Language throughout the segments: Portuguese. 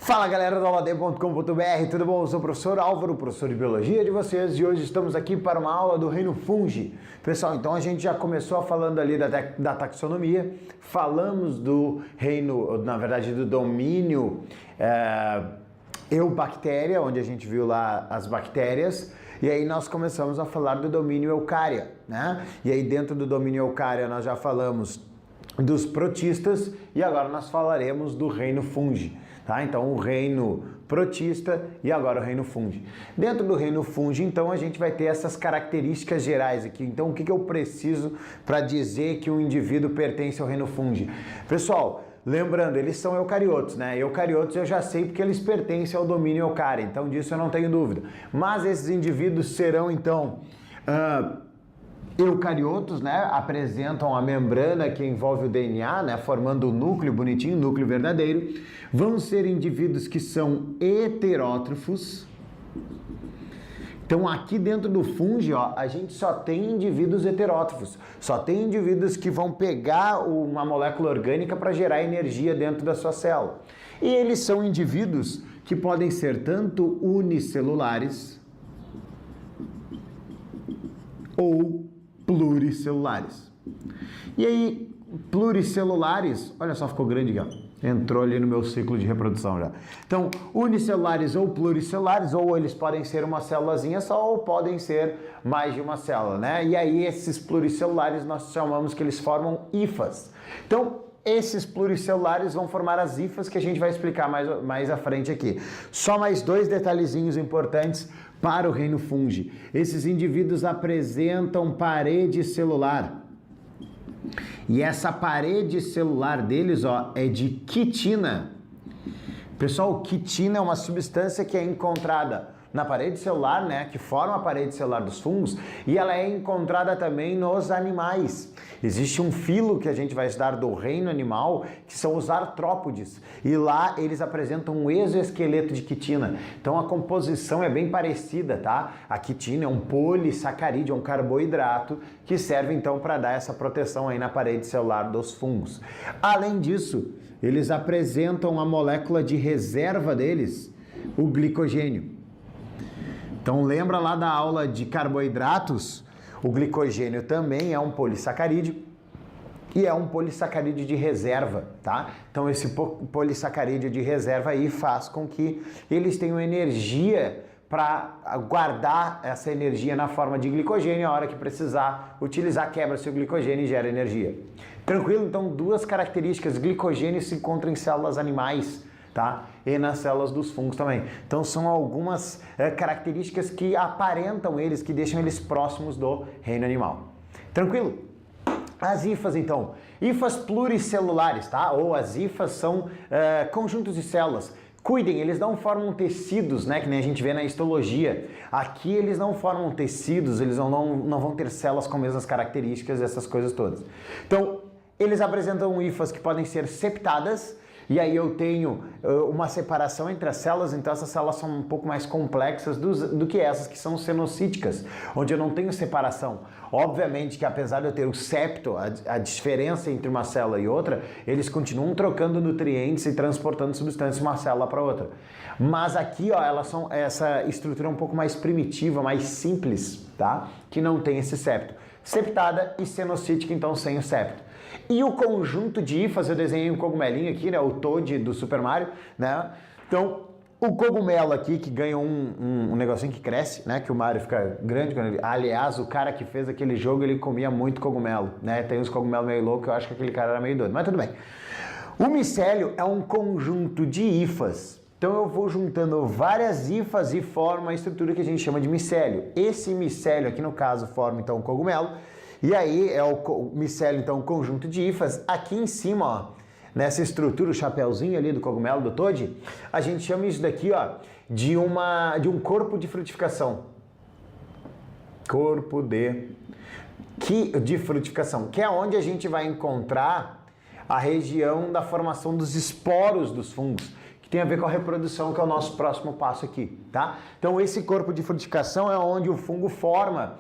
Fala galera do aulad.com.br, tudo bom? Eu sou o professor Álvaro, professor de Biologia de vocês, e hoje estamos aqui para uma aula do reino fungi. Pessoal, então a gente já começou falando ali da taxonomia, falamos do reino, na verdade do domínio eubactéria, onde a gente viu lá as bactérias, e aí nós começamos a falar do domínio eucária, né? E aí dentro do domínio eucária nós já falamos dos protistas e agora nós falaremos do reino fungi, tá? Então o reino protista e agora o reino fungi. Dentro do reino fungi, então, a gente vai ter essas características gerais aqui. Então o que eu preciso para dizer que um indivíduo pertence ao reino fungi? Pessoal, lembrando, eles são eucariotos, né? Eucariotos eu já sei porque eles pertencem ao domínio eucária, então disso eu não tenho dúvida. Mas esses indivíduos serão, então, eucariotos, né? Apresentam a membrana que envolve o DNA, né? Formando o núcleo bonitinho, o núcleo verdadeiro. Vão ser indivíduos que são heterótrofos. Então aqui dentro do fungi, ó, a gente só tem indivíduos heterótrofos, só tem indivíduos que vão pegar uma molécula orgânica para gerar energia dentro da sua célula. E eles são indivíduos que podem ser tanto unicelulares ou pluricelulares. E aí, pluricelulares, olha só, ficou grande aqui, ó. Entrou ali no meu ciclo de reprodução já. Então, unicelulares ou pluricelulares, ou eles podem ser uma célulazinha só, ou podem ser mais de uma célula, né? E aí, esses pluricelulares, nós chamamos que eles formam hifas. Então, esses pluricelulares vão formar as hifas que a gente vai explicar mais à frente aqui. Só mais dois detalhezinhos importantes para o reino fungi. Esses indivíduos apresentam parede celular. E essa parede celular deles, ó, é de quitina. Pessoal, quitina é uma substância que é encontrada na parede celular, né, que forma a parede celular dos fungos, e ela é encontrada também nos animais. Existe um filo que a gente vai estudar do reino animal, que são os artrópodes, e lá eles apresentam um exoesqueleto de quitina. Então a composição é bem parecida, tá? A quitina é um polissacarídeo, é um carboidrato, que serve então para dar essa proteção aí na parede celular dos fungos. Além disso, eles apresentam a molécula de reserva deles, o glicogênio. Então lembra lá da aula de carboidratos? O glicogênio também é um polissacarídeo e é um polissacarídeo de reserva, tá? Então esse polissacarídeo de reserva aí faz com que eles tenham energia para guardar essa energia na forma de glicogênio, a hora que precisar utilizar, quebra-se o glicogênio e gera energia. Tranquilo? Então duas características, glicogênio se encontra em células animais, tá? E nas células dos fungos também. Então são algumas características que aparentam eles, que deixam eles próximos do reino animal. Tranquilo? As hifas, então. Hifas pluricelulares, tá? Ou as hifas são conjuntos de células. Cuidem, eles não formam tecidos, né? Que nem a gente vê na histologia. Aqui eles não formam tecidos, eles não vão ter células com as mesmas características, essas coisas todas. Então, eles apresentam hifas que podem ser septadas, e aí eu tenho uma separação entre as células, então essas células são um pouco mais complexas do que essas que são cenocíticas, onde eu não tenho separação. Obviamente que apesar de eu ter o septo, a diferença entre uma célula e outra, eles continuam trocando nutrientes e transportando substâncias de uma célula para outra. Mas aqui, ó, elas são essa estrutura um pouco mais primitiva, mais simples, tá? Que não tem esse septo. Septada e cenocítica, então sem o septo. E o conjunto de hifas, eu desenhei um cogumelinho aqui, né? O Toad do Super Mario, né? Então, o cogumelo aqui, que ganha um negocinho que cresce, né? Que o Mario fica grande. Aliás, o cara que fez aquele jogo, ele comia muito cogumelo, né? Tem uns cogumelos meio loucos, eu acho que aquele cara era meio doido, mas tudo bem. O micélio é um conjunto de hifas. Então eu vou juntando várias hifas e forma uma estrutura que a gente chama de micélio. Esse micélio aqui, no caso, forma então o cogumelo. E aí é o micélio, então, um conjunto de hifas. Aqui em cima, ó, nessa estrutura, o chapéuzinho ali do cogumelo, do Toad, a gente chama isso daqui, ó, de um corpo de frutificação. Corpo de frutificação, que é onde a gente vai encontrar a região da formação dos esporos dos fungos, que tem a ver com a reprodução, que é o nosso próximo passo aqui, tá? Então esse corpo de frutificação é onde o fungo forma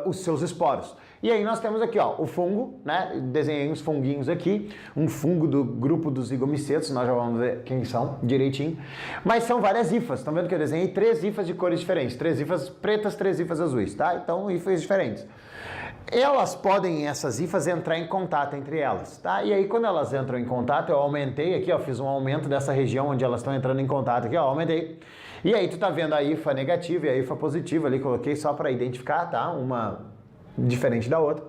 os seus esporos. E aí nós temos aqui, ó, o fungo, né? Desenhei uns funguinhos aqui, um fungo do grupo dos zigomicetos, nós já vamos ver quem são direitinho. Mas são várias hifas, estão vendo que eu desenhei 3 hifas de cores diferentes, 3 hifas pretas, 3 hifas azuis, tá? Então, hifas diferentes. Elas podem, essas hifas, entrar em contato entre elas, tá? E aí, quando elas entram em contato, eu aumentei aqui, ó, fiz um aumento dessa região onde elas estão entrando em contato aqui, ó, aumentei. E aí, tu tá vendo a hifa negativa e a hifa positiva ali, coloquei só para identificar, tá? Uma diferente da outra.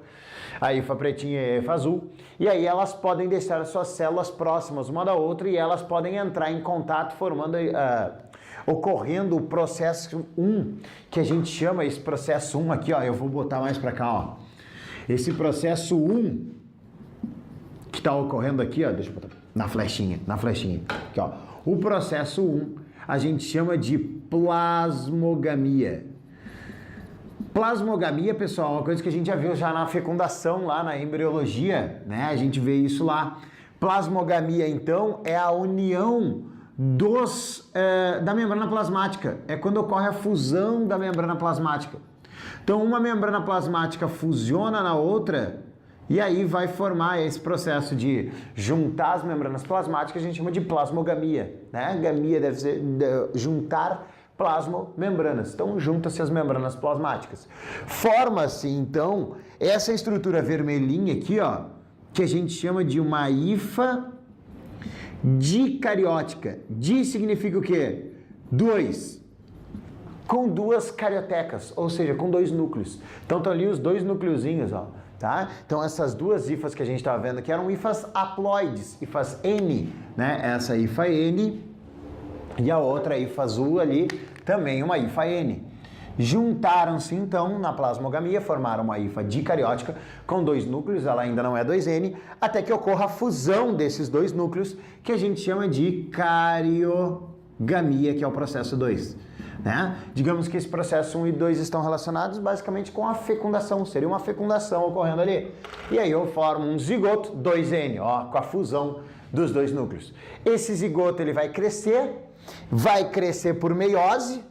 A hifa pretinha e a hifa azul. E aí, elas podem deixar as suas células próximas uma da outra e elas podem entrar em contato, formando... ocorrendo o processo 1, que a gente chama esse processo 1 aqui, ó, eu vou botar mais para cá, ó. Esse processo 1 que está ocorrendo aqui, ó, deixa eu botar na flechinha, aqui, ó. O processo 1 a gente chama de plasmogamia. Plasmogamia, pessoal, é uma coisa que a gente já viu já na fecundação, lá na embriologia, né? A gente vê isso lá. Plasmogamia, então, é a união da membrana plasmática. É quando ocorre a fusão da membrana plasmática. Então, uma membrana plasmática fusiona na outra e aí vai formar esse processo de juntar as membranas plasmáticas, a gente chama de plasmogamia, né? Gamia deve ser juntar plasmomembranas. Então, junta-se as membranas plasmáticas. Forma-se, então, essa estrutura vermelhinha aqui, ó, que a gente chama de uma hifa dicariótica. Di significa o quê? 2. Com 2 cariotecas, ou seja, com 2 núcleos. Então, estão ali os 2 núcleozinhos, ó, tá? Então, essas 2 hifas que a gente estava vendo aqui eram hifas haploides, hifas N, né? Essa hifa N e a outra hifa azul ali, também uma hifa N. Juntaram-se, então, na plasmogamia, formaram uma hifa dicariótica com 2 núcleos, ela ainda não é 2N, até que ocorra a fusão desses 2 núcleos, que a gente chama de cariogamia, que é o processo 2. Né? Digamos que esse processo 1 e 2 estão relacionados basicamente com a fecundação, seria uma fecundação ocorrendo ali. E aí eu formo um zigoto 2N, ó, com a fusão dos 2 núcleos. Esse zigoto ele vai crescer por meiose,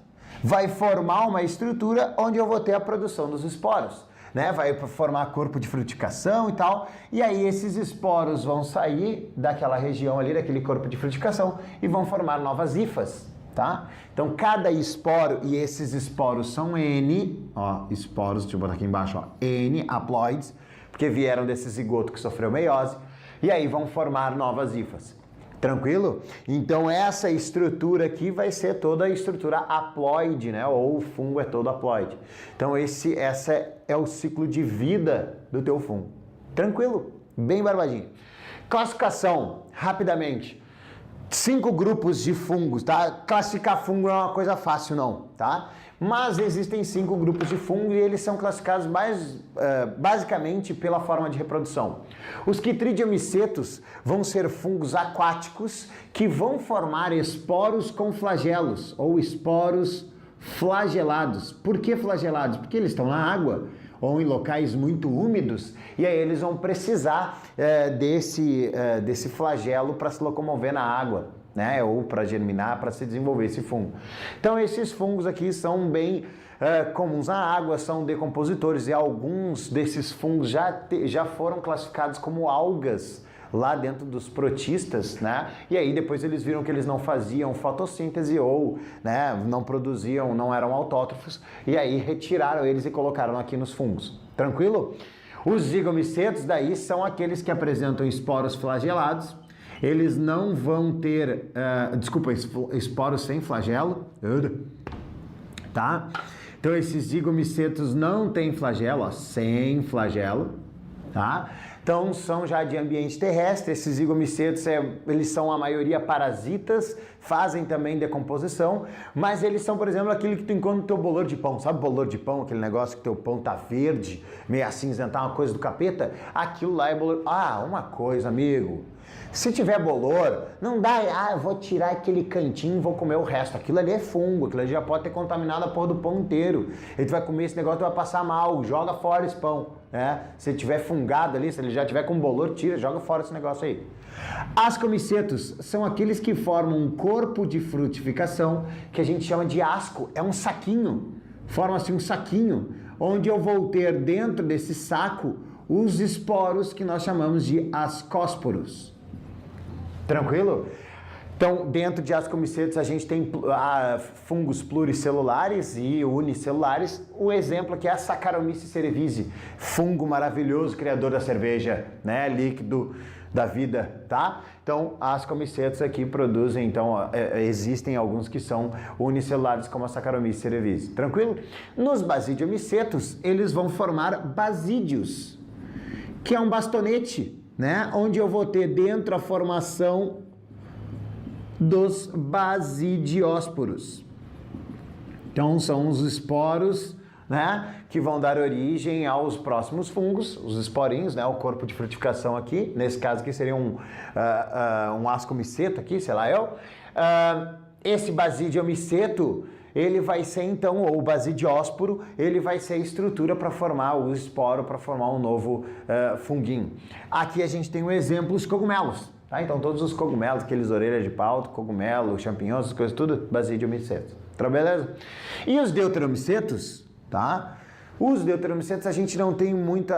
vai formar uma estrutura onde eu vou ter a produção dos esporos, né? Vai formar corpo de frutificação e tal, e aí esses esporos vão sair daquela região ali, daquele corpo de frutificação, e vão formar novas hifas, tá? Então, cada esporo, e esses esporos são N, ó, esporos, deixa eu botar aqui embaixo, ó, N, haploides, porque vieram desse zigoto que sofreu meiose, e aí vão formar novas hifas. Tranquilo? Então, essa estrutura aqui vai ser toda a estrutura haploide, né? Ou o fungo é todo haploide. Então, esse é o ciclo de vida do teu fungo. Tranquilo? Bem barbadinho. Classificação, rapidamente. 5 grupos de fungos, tá? Classificar fungo não é uma coisa fácil, não, tá? Mas existem 5 grupos de fungo e eles são classificados basicamente pela forma de reprodução. Os Chytridium-micetus vão ser fungos aquáticos que vão formar esporos com flagelos ou esporos flagelados. Por que flagelados? Porque eles estão na água ou em locais muito úmidos e aí eles vão precisar desse flagelo para se locomover na água, né? Ou para germinar, para se desenvolver esse fungo. Então esses fungos aqui são bem comuns na água, são decompositores e alguns desses fungos já foram classificados como algas lá dentro dos protistas, né? E aí depois eles viram que eles não faziam fotossíntese ou, né, não produziam, não eram autótrofos, e aí retiraram eles e colocaram aqui nos fungos. Tranquilo? Os zigomicetos daí são aqueles que apresentam esporos flagelados. Eles não vão ter, esporos sem flagelo, tá? Então esses zigomicetos não têm flagelo, ó, sem flagelo, tá? Então são já de ambiente terrestre, esses zigomicetos, eles são a maioria parasitas, fazem também decomposição, mas eles são, por exemplo, aquele que tu encontra no teu bolor de pão, sabe bolor de pão, aquele negócio que teu pão tá verde, meio acinzentar, uma coisa do capeta? Aquilo lá é bolor. Ah, uma coisa, amigo, se tiver bolor, não dá, eu vou tirar aquele cantinho e vou comer o resto. Aquilo ali é fungo, aquilo ali já pode ter contaminado a porra do pão inteiro. E tu vai comer esse negócio, tu vai passar mal, joga fora esse pão, né? Se ele tiver fungado ali, se ele já tiver com bolor, tira, joga fora esse negócio aí. Ascomicetos são aqueles que formam um corpo de frutificação que a gente chama de asco, é um saquinho. Forma-se um saquinho, onde eu vou ter dentro desse saco os esporos que nós chamamos de ascósporos. Tranquilo? Então, dentro de ascomicetos a gente tem fungos pluricelulares e unicelulares. O exemplo aqui é a Saccharomyces cerevisiae, fungo maravilhoso, criador da cerveja, né, líquido da vida, tá? Então, ascomicetos aqui produzem, então, existem alguns que são unicelulares, como a Saccharomyces cerevisiae. Tranquilo? Nos basidiomicetos, eles vão formar basídeos, que é um bastonete, né, onde eu vou ter dentro a formação dos basidiósporos. Então, são os esporos, né, que vão dar origem aos próximos fungos, os esporinhos, né, o corpo de frutificação aqui, nesse caso aqui seria um ascomiceto aqui, sei lá eu. Esse basidiomiceto, ele vai ser então, ou basidiósporo, ele vai ser a estrutura para formar o esporo, para formar um novo funguinho. Aqui a gente tem um exemplo, os cogumelos. Tá? Então, todos os cogumelos, aqueles orelhas de pau, cogumelo, champignons, essas coisas, tudo basidiomicetos. Tá beleza? E os deuteromicetos, tá? Os deuteromicetos, a gente não tem muita...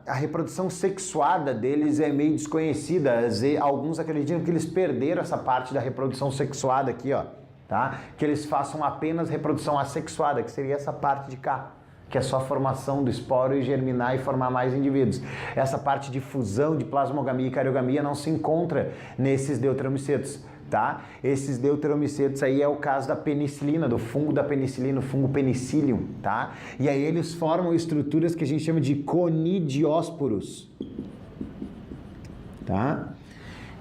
A reprodução sexuada deles é meio desconhecida. Alguns acreditam que eles perderam essa parte da reprodução sexuada aqui, ó. Tá? Que eles façam apenas reprodução assexuada, que seria essa parte de cá, que é só a formação do esporo e germinar e formar mais indivíduos. Essa parte de fusão de plasmogamia e cariogamia não se encontra nesses deuteromicetos, tá? Esses deuteromicetos aí é o caso da penicilina, do fungo da penicilina, o fungo penicillium, tá? E aí eles formam estruturas que a gente chama de conidiósporos, tá?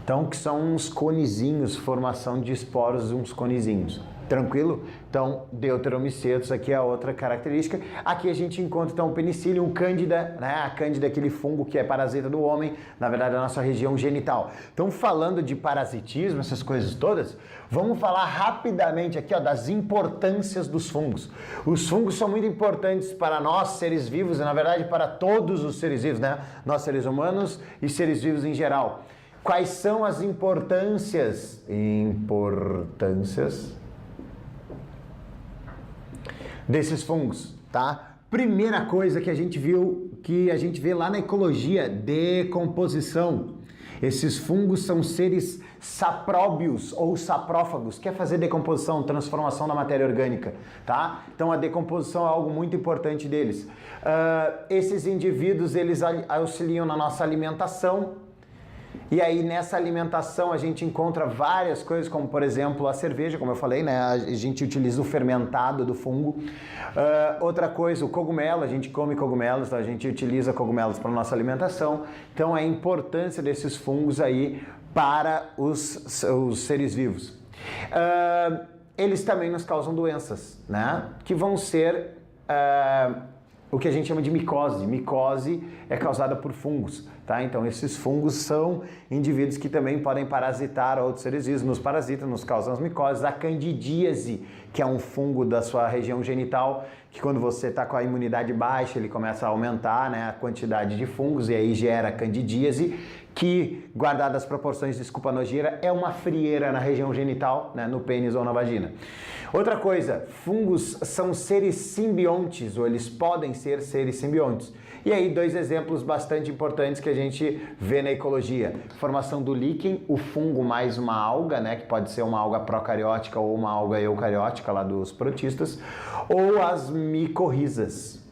Então, que são uns conezinhos, formação de esporos, uns conezinhos. Tranquilo? Então, deuteromicetos aqui é a outra característica. Aqui a gente encontra, então, o penicillium, cândida, né? A cândida é aquele fungo que é parasita do homem, na verdade, da nossa região genital. Então, falando de parasitismo, essas coisas todas, vamos falar rapidamente aqui, ó, das importâncias dos fungos. Os fungos são muito importantes para nós, seres vivos, e, na verdade, para todos os seres vivos, né? Nós, seres humanos e seres vivos em geral. Quais são as importâncias desses fungos, tá? Primeira coisa que a gente viu, que a gente vê lá na ecologia, decomposição. Esses fungos são seres sapróbios ou saprófagos, quer fazer decomposição, transformação da matéria orgânica, tá? Então a decomposição é algo muito importante deles. Esses indivíduos, eles auxiliam na nossa alimentação. E aí nessa alimentação a gente encontra várias coisas, como por exemplo a cerveja, como eu falei, né? A gente utiliza o fermentado do fungo. Outra coisa, o cogumelo, a gente come cogumelos, a gente utiliza cogumelos para a nossa alimentação. Então a importância desses fungos aí para os seres vivos. Eles também nos causam doenças, né? Que vão ser... o que a gente chama de micose. Micose é causada por fungos, tá? Então, esses fungos são indivíduos que também podem parasitar outros seres vivos, nos parasitam, nos causam as micoses. A candidíase, que é um fungo da sua região genital, que quando você está com a imunidade baixa, ele começa a aumentar, né, a quantidade de fungos e aí gera candidíase, que, guardadas as proporções, desculpa a nojeira, é uma frieira na região genital, né, no pênis ou na vagina. Outra coisa, fungos são seres simbiontes, ou eles podem ser seres simbiontes. E aí, dois exemplos bastante importantes que a gente vê na ecologia. Formação do líquen, o fungo mais uma alga, né, que pode ser uma alga procariótica ou uma alga eucariótica, lá dos protistas, ou as micorrizas.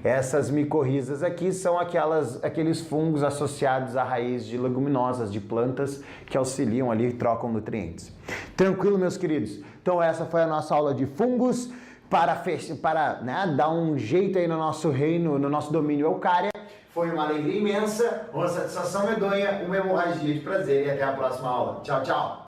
Essas micorrizas aqui são aqueles fungos associados à raiz de leguminosas, de plantas, que auxiliam ali e trocam nutrientes. Tranquilo, meus queridos? Então essa foi a nossa aula de fungos para né, dar um jeito aí no nosso reino, no nosso domínio eucária. Foi uma alegria imensa, uma satisfação medonha, uma hemorragia de prazer e até a próxima aula. Tchau, tchau!